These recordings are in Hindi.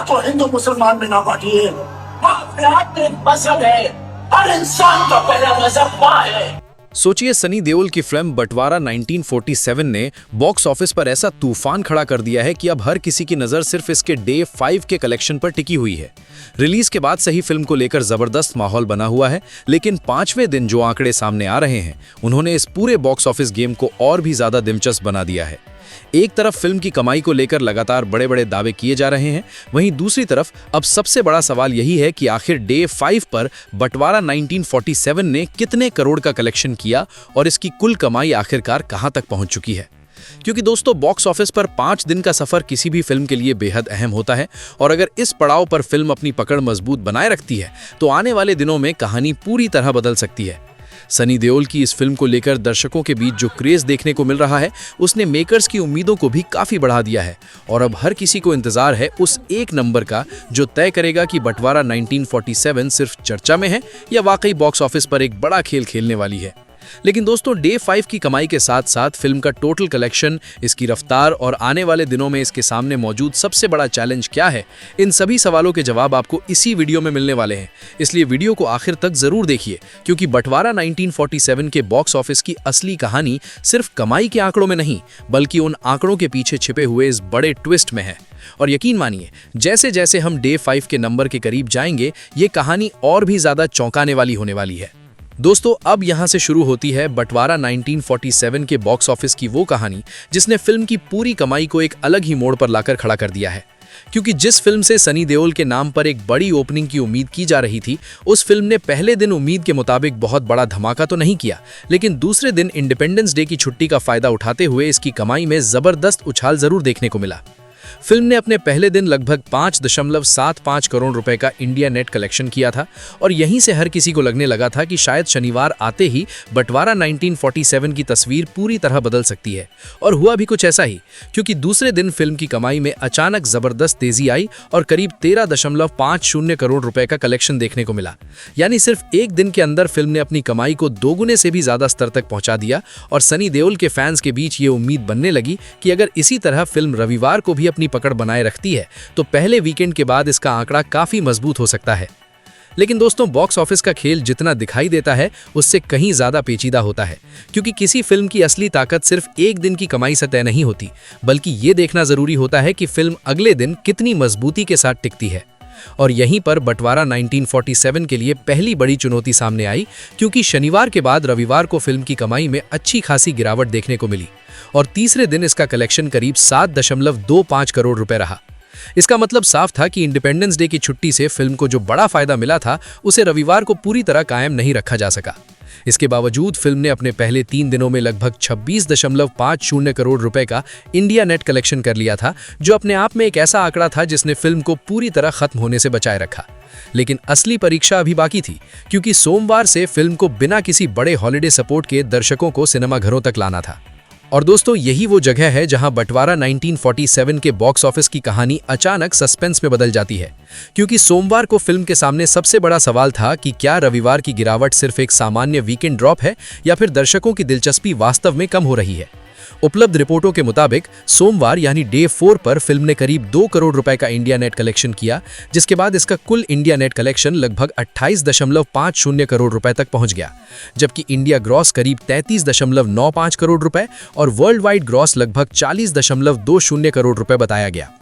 तो हिंदू मुसलमान में ना बांटिए। माफियात एक मजहब है, हर इंसान का पहला मजहब माँ है। सोचिए, सनी देओल की फिल्म बंटवारा 1947 ने बॉक्स ऑफिस पर ऐसा तूफान खड़ा कर दिया है कि अब हर किसी की नज़र सिर्फ इसके डे 5 के कलेक्शन पर टिकी हुई है। रिलीज के बाद से ही फिल्म को लेकर जबरदस्त माहौल बना हुआ है, लेकिन 5वें दिन जो आंकड़े सामने आ रहे हैं उन्होंने इस पूरे बॉक्स ऑफिस गेम को और भी ज्यादा दिलचस्प बना दिया है। एक तरफ फिल्म की कमाई को लेकर लगातार बड़े बड़े दावे किए जा रहे हैं, वहीं दूसरी तरफ अब सबसे बड़ा सवाल यही है कि आखिर डे 5 पर बंटवारा 1947 ने कितने करोड़ का कलेक्शन किया और इसकी कुल कमाई आखिरकार कहां तक पहुंच चुकी है। क्योंकि दोस्तों, बॉक्स ऑफिस पर 5 दिन का सफर किसी भी फिल्म के लिए बेहद अहम होता है और अगर इस पड़ाव पर फिल्म अपनी पकड़ मजबूत बनाए रखती है तो आने वाले दिनों में कहानी पूरी तरह बदल सकती है। सनी देओल की इस फिल्म को लेकर दर्शकों के बीच जो क्रेज देखने को मिल रहा है उसने मेकर्स की उम्मीदों को भी काफी बढ़ा दिया है और अब हर किसी को इंतजार है उस एक नंबर का जो तय करेगा कि बंटवारा 1947 सिर्फ चर्चा में है या वाकई बॉक्स ऑफिस पर एक बड़ा खेल खेलने वाली है। लेकिन दोस्तों, डे 5 की कमाई के साथ साथ फिल्म का टोटल कलेक्शन, इसकी रफ्तार और आने वाले दिनों में इसके सामने मौजूद सबसे बड़ा चैलेंज क्या है, इन सभी सवालों के जवाब आपको इसी वीडियो में मिलने वाले हैं। इसलिए वीडियो को आखिर तक जरूर देखिए, क्योंकि बंटवारा 1947 के बॉक्स ऑफिस की असली कहानी सिर्फ कमाई के आंकड़ों में नहीं बल्कि उन आंकड़ों के पीछे छिपे हुए इस बड़े ट्विस्ट में है। और यकीन मानिए, जैसे जैसे हम डे 5 के नंबर के करीब जाएंगे ये कहानी और भी ज्यादा चौंकाने वाली होने वाली है। दोस्तों, अब यहां से शुरू होती है बंटवारा 1947 के बॉक्स ऑफिस की वो कहानी जिसने फिल्म की पूरी कमाई को एक अलग ही मोड़ पर लाकर खड़ा कर दिया है। क्योंकि जिस फिल्म से सनी देओल के नाम पर एक बड़ी ओपनिंग की उम्मीद की जा रही थी, उस फिल्म ने पहले दिन उम्मीद के मुताबिक बहुत बड़ा धमाका तो नहीं किया, लेकिन दूसरे दिन इंडिपेंडेंस डे की छुट्टी का फायदा उठाते हुए इसकी कमाई में जबरदस्त उछाल जरूर देखने को मिला। फिल्म ने अपने पहले दिन लगभग 5.75 करोड़ रुपए का इंडिया नेट कलेक्शन किया था और यहीं से हर किसी को लगने लगा था कि शायद शनिवार आते ही बंटवारा 1947 की तस्वीर पूरी तरह बदल सकती है। और हुआ भी कुछ ऐसा ही, क्योंकि दूसरे दिन फिल्म की कमाई में अचानक जबरदस्त तेजी आई और करीब 13.50 करोड़ रुपए का कलेक्शन देखने को मिला। यानी सिर्फ एक दिन के अंदर फिल्म ने अपनी कमाई को दोगुने से भी ज्यादा स्तर तक पहुंचा दिया और सनी देओल के फैंस के बीच ये उम्मीद बनने लगी कि अगर इसी तरह फिल्म रविवार को भी अपनी पकड़ बनाए रखती है तो पहले वीकेंड के बाद इसका आंकड़ा काफी मजबूत हो सकता है। लेकिन दोस्तों, बॉक्स ऑफिस का खेल जितना दिखाई देता है उससे कहीं ज्यादा पेचीदा होता है, क्योंकि किसी फिल्म की असली ताकत सिर्फ एक दिन की कमाई से तय नहीं होती, बल्कि ये देखना जरूरी होता है कि फिल्म अगले दिन कितनी मजबूती के साथ टिकती है। और यहीं पर बंटवारा 1947 के लिए पहली बड़ी चुनौती सामने आई, क्योंकि शनिवार के बाद रविवार को फिल्म की कमाई में अच्छी खासी गिरावट देखने को मिली और तीसरे दिन इसका कलेक्शन करीब 7.25 करोड़ रुपए रहा। इसका मतलब साफ था कि इंडिपेंडेंस डे की छुट्टी से फिल्म को जो बड़ा फायदा मिला था उसे रविवार को पूरी तरह कायम नहीं रखा जा सका। इसके बावजूद फिल्म ने अपने पहले 3 दिनों में लगभग 26.50 करोड़ रुपए का इंडिया नेट कलेक्शन कर लिया था, जो अपने आप में एक ऐसा आंकड़ा था जिसने फिल्म को पूरी तरह खत्म होने से बचाए रखा। लेकिन असली परीक्षा अभी बाकी थी, क्योंकि सोमवार से फिल्म को बिना किसी बड़े हॉलिडे सपोर्ट के दर्शकों को सिनेमाघरों तक लाना था। और दोस्तों, यही वो जगह है जहां बंटवारा 1947 के बॉक्स ऑफिस की कहानी अचानक सस्पेंस में बदल जाती है। क्योंकि सोमवार को फिल्म के सामने सबसे बड़ा सवाल था कि क्या रविवार की गिरावट सिर्फ एक सामान्य वीकेंड ड्रॉप है या फिर दर्शकों की दिलचस्पी वास्तव में कम हो रही है। उपलब्ध रिपोर्टों के मुताबिक सोमवार यानी डे 4 पर फिल्म ने करीब 2 करोड़ रुपए का इंडिया नेट कलेक्शन किया, जिसके बाद इसका कुल इंडिया नेट कलेक्शन लगभग 28.50 करोड़ रुपए तक पहुंच गया, जबकि इंडिया ग्रॉस करीब 33.95 करोड़ रुपए और वर्ल्ड वाइड ग्रॉस लगभग 40.20 करोड़ रुपए बताया गया।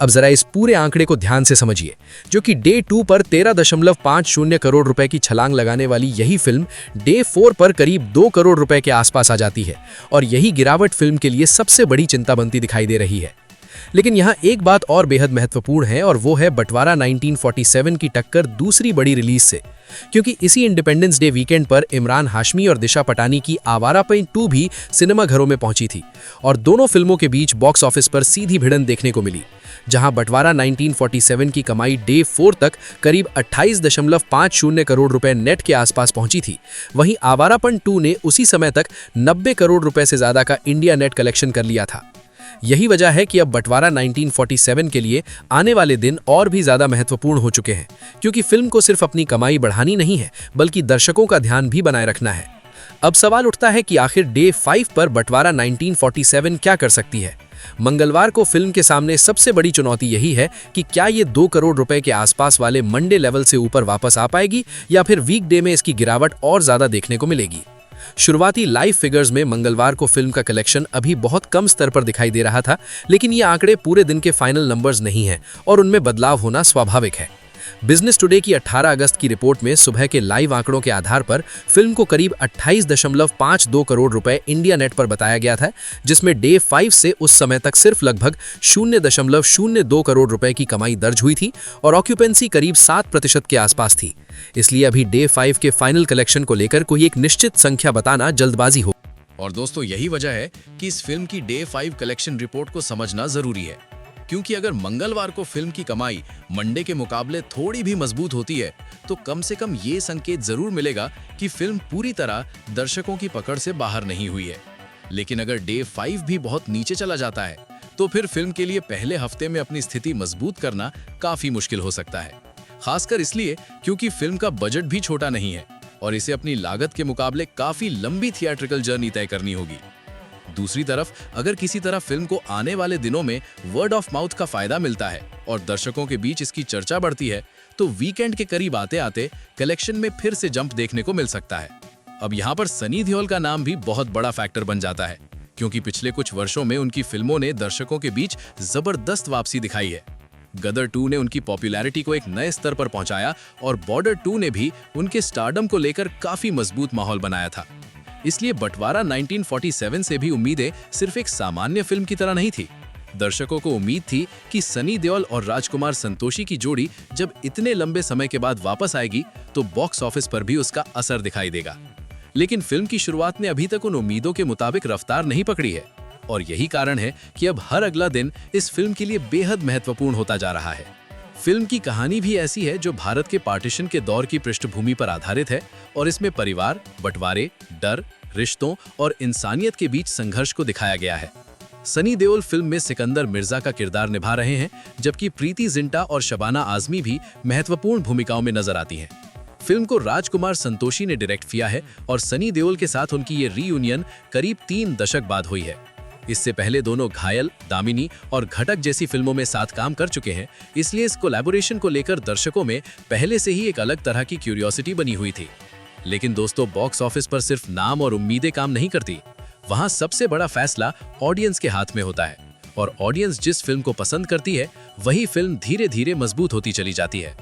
अब जरा इस पूरे आंकड़े को ध्यान से समझिए, जो कि डे 2 पर 13.50 करोड़ रुपए की छलांग लगाने वाली यही फिल्म डे 4 पर करीब 2 करोड़ रुपए के आसपास आ जाती है और यही गिरावट फिल्म के लिए सबसे बड़ी चिंता बनती दिखाई दे रही है। लेकिन यहाँ एक बात और बेहद महत्वपूर्ण है और वो है बंटवारा 1947 की टक्कर दूसरी बड़ी रिलीज से, क्योंकि इसी इंडिपेंडेंस डे वीकेंड पर इमरान हाशमी और दिशा पटानी की आवारापन 2 भी सिनेमाघरों में पहुंची थी और दोनों फिल्मों के बीच बॉक्स ऑफिस पर सीधी भिड़ंत देखने को मिली। जहां बंटवारा 1947 की कमाई डे 4 तक करीब 28.50 करोड़ रुपए नेट के आसपास पहुंची थी, वहीं आवारापन 2 ने उसी समय तक 90 करोड़ रुपए से ज्यादा का इंडिया नेट कलेक्शन कर लिया था। यही वजह है कि अब बंटवारा 1947 के लिए आने वाले दिन और भी ज्यादा महत्वपूर्ण हो चुके हैं, क्योंकि फिल्म को सिर्फ अपनी कमाई बढ़ानी नहीं है बल्कि दर्शकों का ध्यान भी बनाए रखना है। अब सवाल उठता है कि आखिर डे 5 पर बंटवारा 1947 क्या कर सकती है। मंगलवार को फिल्म के सामने सबसे बड़ी चुनौती यही है कि क्या ये 2 करोड़ रुपए के आसपास वाले मंडे लेवल से ऊपर वापस आ पाएगी या फिर वीकडे में इसकी गिरावट और ज्यादा देखने को मिलेगी। शुरुआती लाइव फिगर्स में मंगलवार को फिल्म का कलेक्शन अभी बहुत कम स्तर पर दिखाई दे रहा था, लेकिन ये आंकड़े पूरे दिन के फाइनल नंबर्स नहीं हैं और उनमें बदलाव होना स्वाभाविक है। बिजनेस टुडे की 18 अगस्त की रिपोर्ट में सुबह के लाइव आंकड़ों के आधार पर फिल्म को करीब 28.52 करोड़ रुपए इंडिया नेट पर बताया गया था, जिसमें डे 5 से उस समय तक सिर्फ लगभग 0.02 करोड़ रुपए की कमाई दर्ज हुई थी और ऑक्यूपेंसी करीब 7% के आसपास थी। इसलिए अभी डे 5 के फाइनल कलेक्शन को लेकर कोई एक निश्चित संख्या बताना जल्दबाजी हो। और दोस्तों, यही वजह है कि इस फिल्म की डे 5 कलेक्शन रिपोर्ट को समझना जरूरी है, क्योंकि अगर मंगलवार को फिल्म की कमाई मंडे के मुकाबले थोड़ी भी मजबूत होती है तो कम से कम ये संकेत जरूर मिलेगा कि फिल्म पूरी तरह दर्शकों की पकड़ से बाहर नहीं हुई है। लेकिन अगर डे 5 भी बहुत नीचे चला जाता है तो फिर फिल्म के लिए पहले हफ्ते में अपनी स्थिति मजबूत करना काफी मुश्किल हो सकता है, खासकर इसलिए क्योंकि फिल्म का बजट भी छोटा नहीं है और इसे अपनी लागत के मुकाबले काफी लंबी थिएट्रिकल जर्नी तय करनी होगी। दूसरी तरफ अगर किसी तरह फिल्म को आने वाले दिनों में वर्ड ऑफ माउथ का फायदा मिलता है और दर्शकों के बीच इसकी चर्चा बढ़ती है तो वीकेंड के करीब आते आते कलेक्शन में फिर से जंप देखने को मिल सकता है। अब यहाँ पर सनी देओल का नाम भी बहुत बड़ा फैक्टर बन जाता है, क्योंकि पिछले कुछ वर्षों में उनकी फिल्मों ने दर्शकों के बीच जबरदस्त वापसी दिखाई है। गदर 2 ने उनकी पॉपुलैरिटी को एक नए स्तर पर पहुंचाया और बॉर्डर 2 ने भी उनके स्टारडम को लेकर काफी मजबूत माहौल बनाया था। इसलिए बंटवारा 1947 से भी उम्मीदें सिर्फ एक सामान्य फिल्म की तरह नहीं थी। दर्शकों को उम्मीद थी कि सनी देओल और राजकुमार संतोषी की जोड़ी जब इतने लंबे समय के बाद वापस आएगी तो बॉक्स ऑफिस पर भी उसका असर दिखाई देगा। लेकिन फिल्म की शुरुआत ने अभी तक उन उम्मीदों के मुताबिक रफ्तार नहीं पकड़ी है और यही कारण है कि अब हर अगला दिन इस फिल्म के लिए बेहद महत्वपूर्ण होता जा रहा है। फिल्म की कहानी भी ऐसी है जो भारत के पार्टीशन के दौर की पृष्ठभूमि पर आधारित है और इसमें परिवार, बंटवारे, डर, रिश्तों और इंसानियत के बीच संघर्ष को दिखाया गया है। सनी देओल फिल्म में सिकंदर मिर्जा का किरदार निभा रहे हैं, जबकि प्रीति जिंटा और शबाना आजमी भी महत्वपूर्ण भूमिकाओं में नजर आती हैं। फिल्म को राजकुमार संतोषी ने डायरेक्ट किया है और सनी देओल के साथ उनकी ये रीयूनियन करीब 3 दशक बाद हुई है। इससे पहले दोनों घायल, दामिनी और घटक जैसी फिल्मों में साथ काम कर चुके हैं, इसलिए इस कोलैबोरेशन को लेकर दर्शकों में पहले से ही एक अलग तरह की क्यूरियोसिटी बनी हुई थी। लेकिन दोस्तों, बॉक्स ऑफिस पर सिर्फ नाम और उम्मीदें काम नहीं करती। वहां सबसे बड़ा फैसला ऑडियंस के हाथ में होता है और ऑडियंस जिस फिल्म को पसंद करती है वही फिल्म धीरे धीरे मजबूत होती चली जाती है।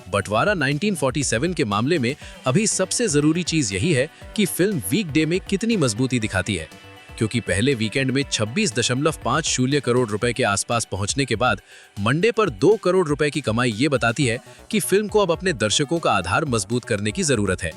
बंटवारा 1947 के मामले में अभी सबसे जरूरी चीज यही है कि फिल्म वीकडे में कितनी मजबूती दिखाती है, क्योंकि पहले वीकेंड में 26.50 करोड़ रुपए के आसपास पहुंचने के बाद मंडे पर 2 करोड़ रुपए की कमाई ये बताती है कि फिल्म को अब अपने दर्शकों का आधार मजबूत करने की जरूरत है।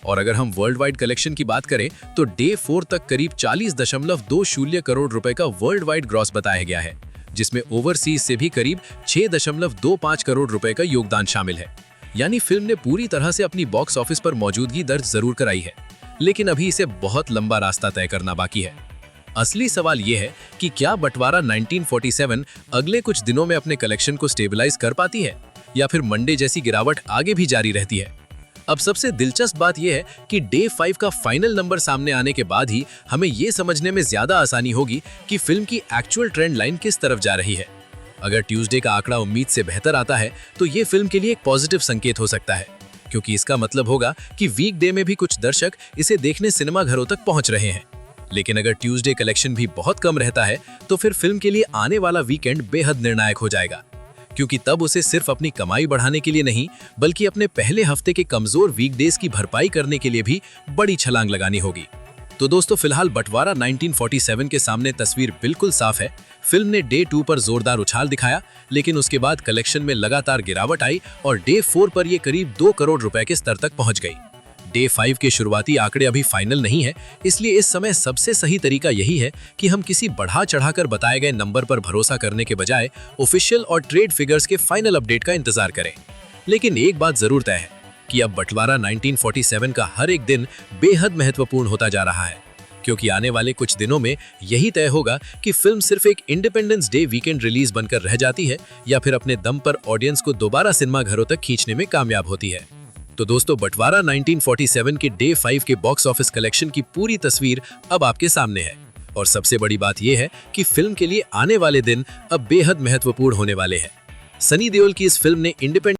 और अगर हम वर्ल्ड वाइड कलेक्शन की बात करें तो डे 4 तक करीब 40.20 करोड़ रुपए का वर्ल्ड वाइड ग्रॉस बताया गया है, जिसमें ओवरसीज से भी करीब 6.25 करोड़ रुपए का योगदान शामिल है। यानी फिल्म ने पूरी तरह से अपनी बॉक्स ऑफिस पर मौजूदगी दर्ज जरूर कराई है, लेकिन अभी इसे बहुत लंबा रास्ता तय करना बाकी है। असली सवाल यह है कि क्या बंटवारा 1947 अगले कुछ दिनों में अपने कलेक्शन को स्टेबलाइज कर पाती है या फिर मंडे जैसी गिरावट आगे भी जारी रहती है। अब सबसे दिलचस्प बात यह है कि डे 5 का फाइनल नंबर सामने आने के बाद ही हमें यह समझने में ज्यादा आसानी होगी कि फिल्म की एक्चुअल ट्रेंड लाइन किस तरफ जा रही है। अगर ट्यूसडे का आंकड़ा उम्मीद से बेहतर आता है तो ये फिल्म के लिए एक पॉजिटिव संकेत हो सकता है, क्योंकि इसका मतलब होगा कि वीकडे में भी कुछ दर्शक इसे देखने सिनेमा घरों तक पहुंच रहे हैं। लेकिन अगर ट्यूसडे कलेक्शन भी बहुत कम रहता है तो फिर फिल्म के लिए आने वाला वीकेंड बेहद निर्णायक हो जाएगा, क्योंकि तब उसे सिर्फ अपनी कमाई बढ़ाने के लिए नहीं बल्कि अपने पहले हफ्ते के कमजोर वीकडेज की भरपाई करने के लिए भी बड़ी छलांग लगानी होगी। तो दोस्तों, फिलहाल बंटवारा 1947 के सामने तस्वीर बिल्कुल साफ है। फिल्म ने डे 2 पर जोरदार उछाल दिखाया, लेकिन उसके बाद कलेक्शन में लगातार गिरावट आई और डे 4 पर यह करीब 2 करोड़ रुपए के स्तर तक पहुंच गई। डे 5 के शुरुआती आंकड़े अभी फाइनल नहीं है, इसलिए इस समय सबसे सही तरीका यही है कि हम किसी बढ़ा चढ़ाकर बताए गए नंबर पर भरोसा करने के बजाय ऑफिशियल और ट्रेड फिगर्स के फाइनल अपडेट का इंतजार करें। लेकिन एक बात जरूर तय है कि अब बंटवारा 1947 का हर एक दिन बेहद महत्वपूर्ण होता जा रहा है, क्योंकि आने वाले कुछ दिनों में यही तय होगा कि फिल्म सिर्फ एक इंडिपेंडेंस डे वीकेंड रिलीज बनकर रह जाती है या फिर अपने दम पर ऑडियंस को दोबारा सिनेमा घरों तक खींचने में कामयाब होती है। तो दोस्तों, बंटवारा 1947 के डे 5 के बॉक्स ऑफिस कलेक्शन की पूरी तस्वीर अब आपके सामने है और सबसे बड़ी बात यह है कि फिल्म के लिए आने वाले दिन अब बेहद महत्वपूर्ण होने वाले हैं। सनी देओल की इस फिल्म ने इंडिपेंडेंट